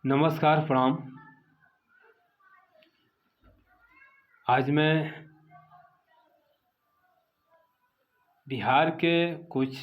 नमस्कार, प्रणाम। आज मैं बिहार के कुछ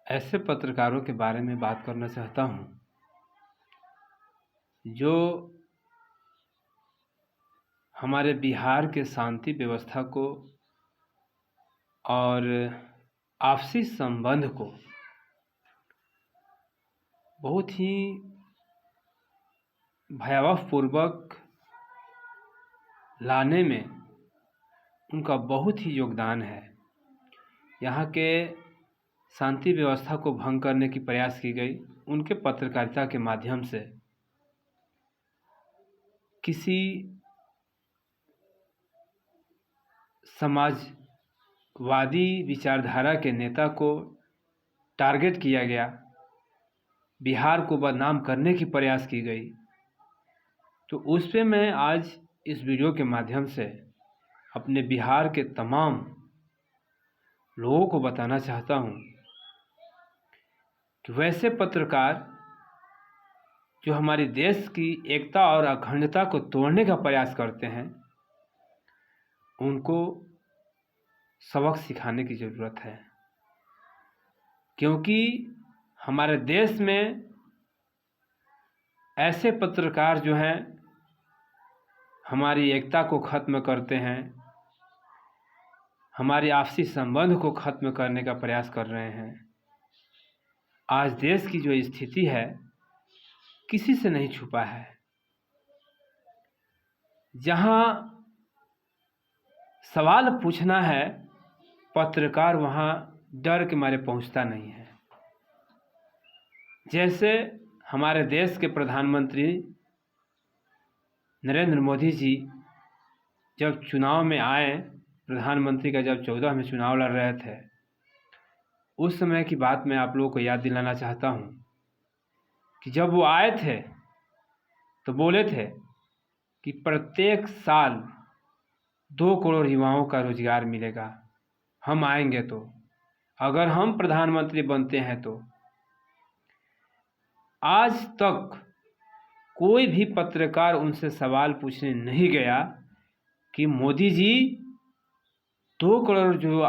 ऐसे पत्रकारों के बारे में बात करना चाहता हूं, जो हमारे बिहार के शांति व्यवस्था को और आपसी संबंध को बहुत ही भयावह पूर्वक लाने में उनका बहुत ही योगदान है। यहाँ के शांति व्यवस्था को भंग करने की प्रयास की गई उनके पत्रकारिता के माध्यम से। किसी समाजवादी विचारधारा के नेता को टारगेट किया गया, बिहार को बदनाम करने की प्रयास की गई। तो उस पे मैं आज इस वीडियो के माध्यम से अपने बिहार के तमाम लोगों को बताना चाहता हूं कि वैसे पत्रकार जो हमारे देश की एकता और अखंडता को तोड़ने का प्रयास करते हैं, उनको सबक सिखाने की ज़रूरत है। क्योंकि हमारे देश में ऐसे पत्रकार जो हैं हमारी एकता को ख़त्म करते हैं, हमारे आपसी संबंध को ख़त्म करने का प्रयास कर रहे हैं। आज देश की जो स्थिति है किसी से नहीं छुपा है। जहां सवाल पूछना है, पत्रकार वहां डर के मारे पहुंचता नहीं है। जैसे हमारे देश के प्रधानमंत्री नरेंद्र मोदी जी जब चुनाव में आए, प्रधानमंत्री का जब 14 में चुनाव लड़ रहे थे, उस समय की बात मैं आप लोगों को याद दिलाना चाहता हूं कि जब वो आए थे तो बोले थे कि प्रत्येक साल 2 करोड़ युवाओं का रोजगार मिलेगा, हम आएंगे तो, अगर हम प्रधानमंत्री बनते हैं तो। आज तक कोई भी पत्रकार उनसे सवाल पूछने नहीं गया कि मोदी जी 2 करोड़ जो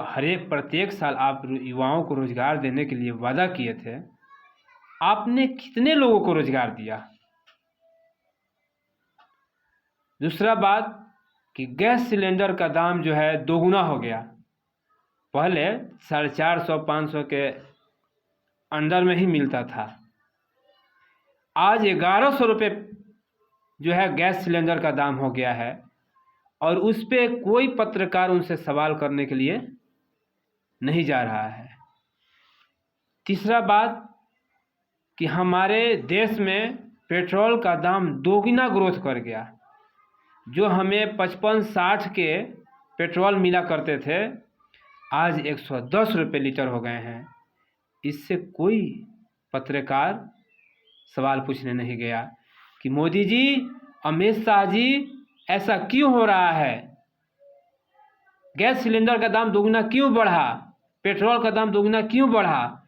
प्रत्येक साल आप युवाओं को रोजगार देने के लिए वादा किए थे, आपने कितने लोगों को रोजगार दिया। दूसरा बात कि गैस सिलेंडर का दाम जो है दोगुना हो गया। पहले 450-500 के अंडर में ही मिलता था, आज 1100 रुपये जो है गैस सिलेंडर का दाम हो गया है, और उस पर कोई पत्रकार उनसे सवाल करने के लिए नहीं जा रहा है। तीसरा बात कि हमारे देश में पेट्रोल का दाम दोगुना ग्रोथ कर गया। जो हमें 55-60 के पेट्रोल मिला करते थे, आज 110 रुपये लीटर हो गए हैं। इससे कोई पत्रकार सवाल पूछने नहीं गया कि मोदी जी, अमित शाह जी, ऐसा क्यों हो रहा है, गैस सिलेंडर का दाम दोगुना क्यों बढ़ा, पेट्रोल का दाम दोगुना क्यों बढ़ा।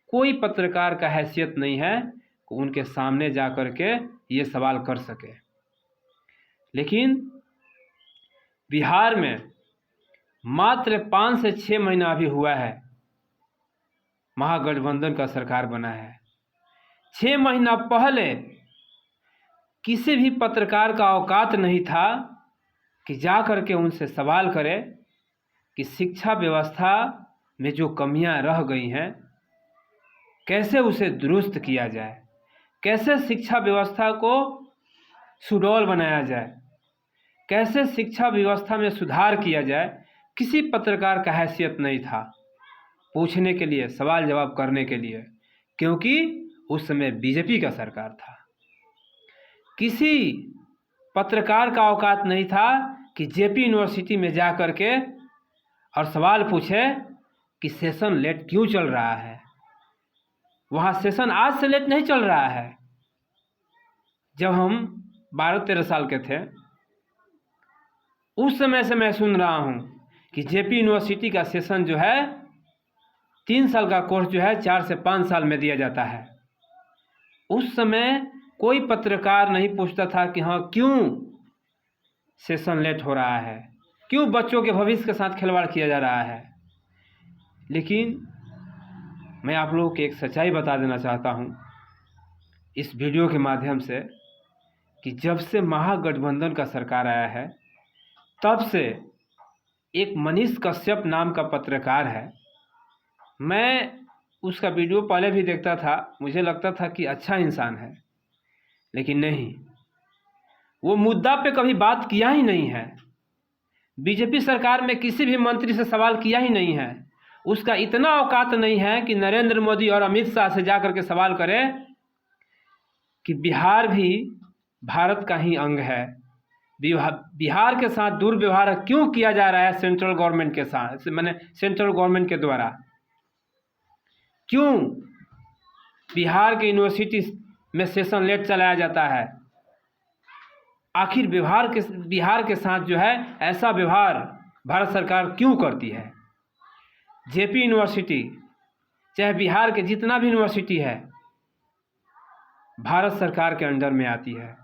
कोई पत्रकार का हैसियत नहीं है कि उनके सामने जा कर के ये सवाल कर सके। लेकिन बिहार में मात्र 5 से 6 महीना अभी हुआ है, महागठबंधन का सरकार बना है। 6 महीना पहले किसी भी पत्रकार का औकात नहीं था कि जा कर के उनसे सवाल करे कि शिक्षा व्यवस्था में जो कमियां रह गई हैं, कैसे उसे दुरुस्त किया जाए, कैसे शिक्षा व्यवस्था को सुडौल बनाया जाए, कैसे शिक्षा व्यवस्था में सुधार किया जाए। किसी पत्रकार का हैसियत नहीं था पूछने के लिए, सवाल जवाब करने के लिए, क्योंकि उस समय बीजेपी का सरकार था। किसी पत्रकार का औकात नहीं था कि जेपी यूनिवर्सिटी में जा कर के और सवाल पूछे कि सेशन लेट क्यों चल रहा है। वहाँ सेशन आज से लेट नहीं चल रहा है। जब हम 12-13 साल के थे, उस समय से मैं सुन रहा हूँ कि जेपी यूनिवर्सिटी का सेशन जो है 3 साल का कोर्स जो है 4 से 5 साल में दिया जाता है। उस समय कोई पत्रकार नहीं पूछता था कि हाँ क्यों सेशन लेट हो रहा है, क्यों बच्चों के भविष्य के साथ खिलवाड़ किया जा रहा है। लेकिन मैं आप लोगों को एक सच्चाई बता देना चाहता हूँ इस वीडियो के माध्यम से कि जब से महागठबंधन का सरकार आया है तब से एक मनीष कश्यप नाम का पत्रकार है, मैं उसका वीडियो पहले भी देखता था, मुझे लगता था कि अच्छा इंसान है, लेकिन नहीं, वो मुद्दा पे कभी बात किया ही नहीं है। बीजेपी सरकार में किसी भी मंत्री से सवाल किया ही नहीं है। उसका इतना औकात नहीं है कि नरेंद्र मोदी और अमित शाह से जाकर के सवाल करे कि बिहार भी भारत का ही अंग है, बिहार के साथ दुर्व्यवहार क्यों किया जा रहा है सेंट्रल गवर्नमेंट के साथ, मैंने सेंट्रल गवर्नमेंट के द्वारा, क्यों बिहार के यूनिवर्सिटी में सेशन लेट चलाया जाता है, आखिर बिहार के साथ जो है ऐसा व्यवहार भारत सरकार क्यों करती है। जेपी यूनिवर्सिटी चाहे बिहार के जितना भी यूनिवर्सिटी है भारत सरकार के अंडर में आती है।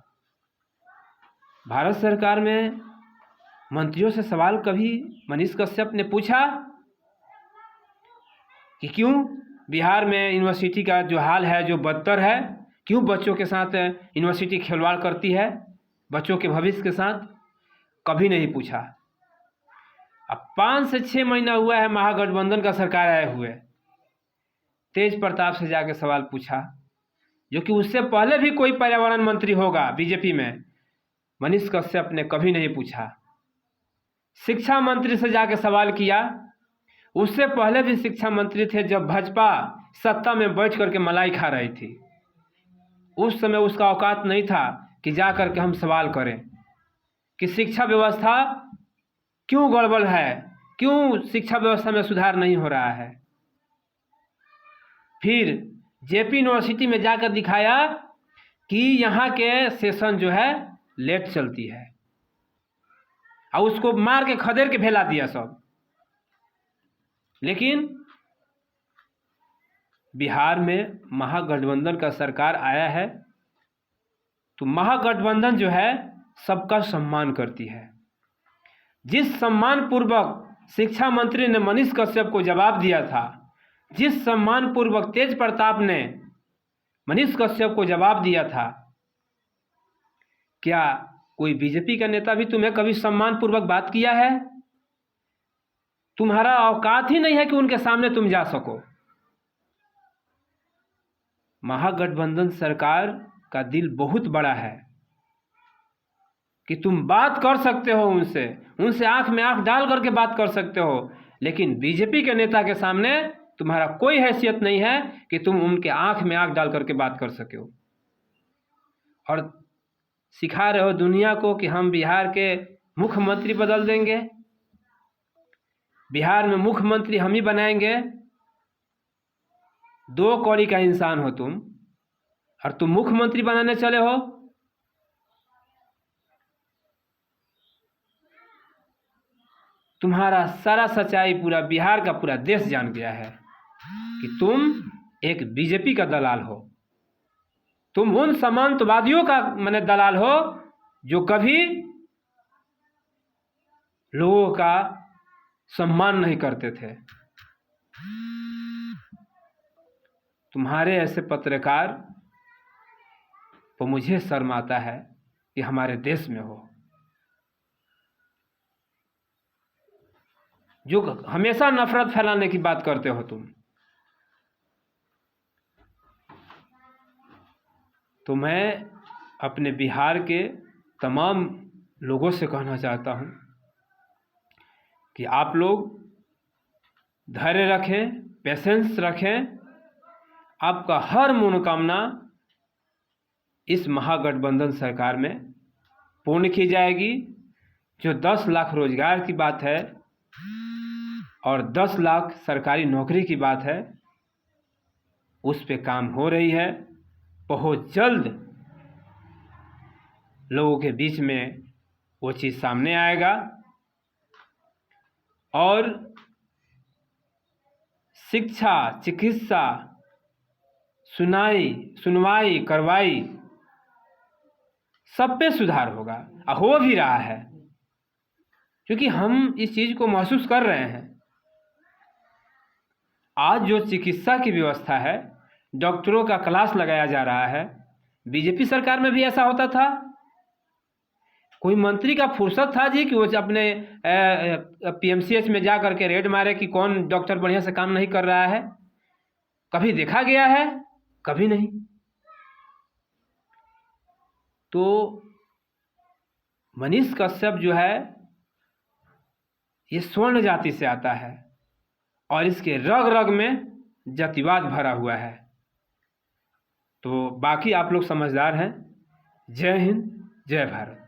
भारत सरकार में मंत्रियों से सवाल कभी मनीष कश्यप ने पूछा कि क्यों बिहार में यूनिवर्सिटी का जो हाल है, जो बदतर है, क्यों बच्चों के साथ यूनिवर्सिटी खिलवाड़ करती है, बच्चों के भविष्य के साथ? कभी नहीं पूछा। अब 5 से 6 महीना हुआ है महागठबंधन का सरकार आए हुए, तेज प्रताप से जाके सवाल पूछा, जो कि उससे पहले भी कोई पर्यावरण मंत्री होगा बीजेपी में, मनीष कश्यप ने कभी नहीं पूछा। शिक्षा मंत्री से जाके सवाल किया, उससे पहले भी शिक्षा मंत्री थे जब भाजपा सत्ता में बैठ करके मलाई खा रही थी, उस समय उसका औकात नहीं था कि जा करके हम सवाल करें कि शिक्षा व्यवस्था क्यों गड़बड़ है, क्यों शिक्षा व्यवस्था में सुधार नहीं हो रहा है। फिर जेपी यूनिवर्सिटी में जाकर दिखाया कि यहाँ के सेशन जो है लेट चलती है, और उसको मार के खदेड़ के फैला दिया सब। लेकिन बिहार में महागठबंधन का सरकार आया है तो महागठबंधन जो है सबका सम्मान करती है। जिस सम्मान पूर्वक शिक्षा मंत्री ने मनीष कश्यप को जवाब दिया था, जिस सम्मान पूर्वक तेज प्रताप ने मनीष कश्यप को जवाब दिया था, क्या कोई बीजेपी का नेता भी तुम्हें कभी सम्मान पूर्वक बात किया है? तुम्हारा औकात ही नहीं है कि उनके सामने तुम जा सको। महागठबंधन सरकार का दिल बहुत बड़ा है कि तुम बात कर सकते हो, उनसे आंख में आंख डाल करके बात कर सकते हो, लेकिन बीजेपी के नेता के सामने तुम्हारा कोई हैसियत नहीं है कि तुम उनके आंख में आंख डाल करके बात कर सके हो। और सिखा रहे हो दुनिया को कि हम बिहार के मुख्यमंत्री बदल देंगे, बिहार में मुख्यमंत्री हम ही बनाएंगे। 2 कौड़ी का इंसान हो तुम, और तुम मुख्यमंत्री बनाने चले हो। तुम्हारा सारा सच्चाई पूरा बिहार का पूरा देश जान गया है कि तुम एक बीजेपी का दलाल हो, तुम उन सामंतवादियों का माने दलाल हो जो कभी लोगों का सम्मान नहीं करते थे। तुम्हारे ऐसे पत्रकार तो मुझे शर्म आता है कि हमारे देश में हो, जो हमेशा नफरत फैलाने की बात करते हो तुम। तो मैं अपने बिहार के तमाम लोगों से कहना चाहता हूँ कि आप लोग धैर्य रखें, पेशेंस रखें, आपका हर मनोकामना इस महागठबंधन सरकार में पूर्ण की जाएगी। जो 10 लाख रोजगार की बात है और 10 लाख सरकारी नौकरी की बात है, उस पे काम हो रही है। बहुत जल्द लोगों के बीच में वो चीज़ सामने आएगा और शिक्षा, चिकित्सा, सुनवाई करवाई, सब पे सुधार होगा और हो भी रहा है, क्योंकि हम इस चीज़ को महसूस कर रहे हैं। आज जो चिकित्सा की व्यवस्था है, डॉक्टरों का क्लास लगाया जा रहा है। बीजेपी सरकार में भी ऐसा होता था? कोई मंत्री का फुर्सत था जी कि वो अपने पीएमसीएच में जा करके रेड मारे कि कौन डॉक्टर बढ़िया से काम नहीं कर रहा है? कभी देखा गया है? कभी नहीं। तो मनीष कश्यप जो है ये स्वर्ण जाति से आता है और इसके रग रग में जातिवाद भरा हुआ है। तो बाकी आप लोग समझदार हैं। जय हिंद, जय भारत।